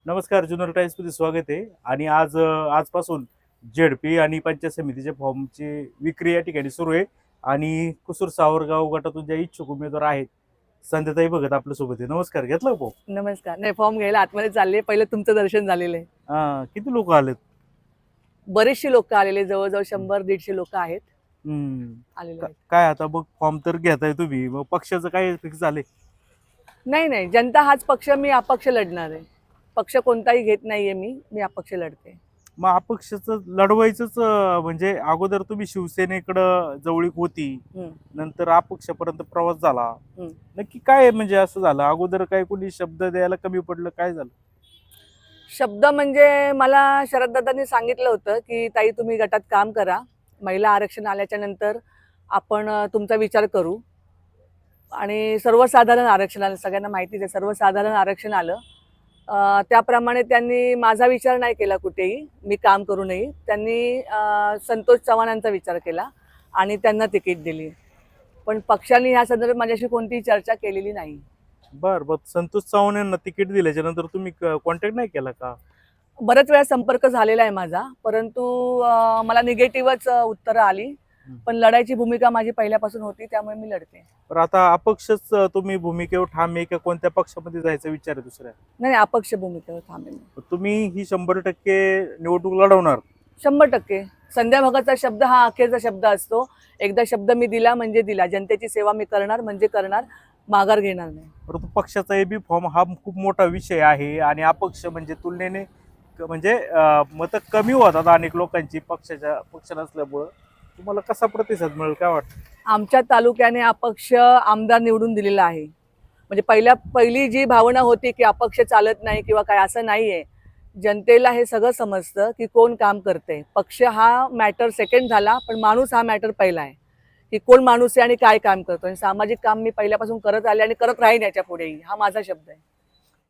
नमस्कार. जुन्नर टाइम्समध्ये स्वागत आहे. आणि आजपासून झेडपी आणि पंचायत समितीच्या फॉर्मची विक्री या ठिकाणी सुरू आहे. आणि कुसूर सावरगाव गटातून ज्या इच्छुक उमेदवार आहेत, संध्याताई भगत आपल्यासोबत आहे. नमस्कार. घेतला फॉर्म? नमस्कार. नाही, फॉर्म घ्यायला आतमध्ये चालले. पहिलं तुमचं दर्शन झालेलं आहे. किती लोक आलेत? बरेचसे लोक आलेले, जवळजवळ 100-150 लोक आहेत आलेले आहेत. काय आता मग फॉर्म तर घेताय तुम्ही, मग पक्षाचं काय फिक्स झाले? नाही, जनता हाच पक्ष. मी अपक्ष लढणार आहे. पक्ष कोणताही घेत नाहीये. मी अपक्ष लढते. मग अपक्षाचं लढवायचंच म्हणजे अगोदर तुम्ही शिवसेनेकडं जवळीक होती, नंतर अपक्षापर्यंत प्रवास झाला. नक्की काय म्हणजे असं झालं? अगोदर काय कोणी शब्द द्यायला कमी पडलं, काय झालं? शब्द म्हणजे मला शरददादांनी सांगितलं होतं की ताई तुम्ही गटात काम करा, महिला आरक्षण आल्याच्या नंतर आपण तुमचा विचार करू. आणि सर्वसाधारण आरक्षण आलं, सगळ्यांना माहितीच आहे सर्वसाधारण आरक्षण आलं. त्याप्रमाणे त्यांनी माझा विचार नाही केला कुठेही, मी काम करू नये. त्यांनी संतोष चव्हाणांचा विचार केला आणि त्यांना तिकीट दिली. पण पक्षाने ह्या संदर्भात माझ्याशी कोणतीही चर्चा केलेली नाही. बरं. संतोष चव्हाण यांना तिकीट दिल्याच्या नंतर तुम्ही कॉन्टॅक्ट नाही केला का? बरेच वेळा संपर्क झालेला आहे माझा, परंतु मला निगेटिव्हच उत्तरं आली. पण लढायची भूमिका माझी पहिल्यापासून होती, त्यामुळे मी लढते. पण आता अपक्षच तुम्ही भूमिकेवर ठाम आहे का कोणत्या पक्षामध्ये जायचा विचार आहे दुसऱ्या? नाही, अपक्ष भूमिकेवर थांबेन. तुम्ही ही 100% निवडणूक लढवणार? 100%. संध्या भगतचा शब्द हा अखेरचा शब्द असतो. एकदा शब्द मी दिला म्हणजे दिला. जनतेची सेवा मी करणार म्हणजे करणार, माघार घेणार नाही. परंतु पक्षाचा एबी फॉर्म हा खूप मोठा विषय आहे आणि अपक्ष म्हणजे तुलनेने म्हणजे मतं कमी होतात अनेक लोकांची पक्ष नसल्यामुळं. तुम्हाला कसा प्रतिसाद मिळेल, काय वाटतं? आमच्या तालुक्याने अपक्ष आमदार निवडून दिलेला आहे. म्हणजे पहिली जी भावना होती की अपक्ष चालत नाही किंवा काय, असं नाहीये. जनतेला हे सगळं समजतं की कोण काम करते. पक्ष हा मॅटर सेकंड झाला, पण माणूस हा मॅटर पहिला आहे की कोण माणूस आहे आणि काय काम करतो. आणि सामाजिक काम मी पहिल्यापासून करत आले आणि करत राहीन याच्या पुढेही. हा माझा शब्द आहे.